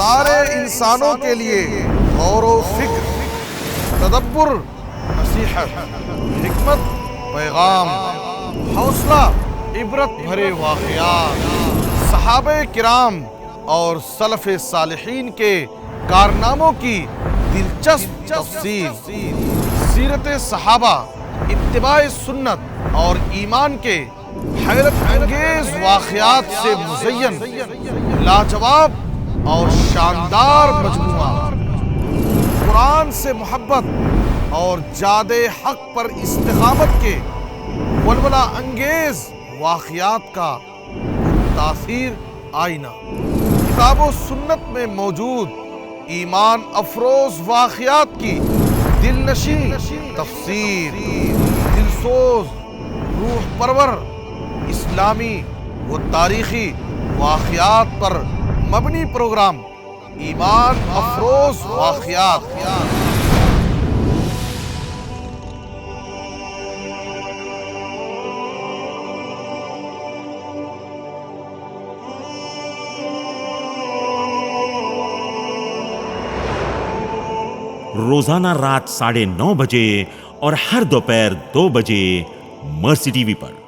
سارے انسانوں کے لیے غور و فکر، تدبر، نصیحت، حکمت، پیغام، حوصلہ، عبرت بھرے واقعات، صحابہ کرام اور سلف صالحین کے کارناموں کی دلچسپ تفصیل، سیرت صحابہ، اتباع سنت اور ایمان کے حیرت انگیز واقعات سے مزین لاجواب اور شاندار مجموعہ، قرآن سے محبت اور جاد حق پر استقامت کے ولولہ انگیز واقعات کا تاثیر آئینہ، کتاب و سنت میں موجود ایمان افروز واقعات کی دلنشین تفسیر، دلسوز، روح پرور اسلامی و تاریخی واقعات پر مبنی پروگرام ایمان افروز واقعات۔ روزانہ رات 9:30 بجے اور ہر دوپہر 2 بجے مرسی ٹی وی پر۔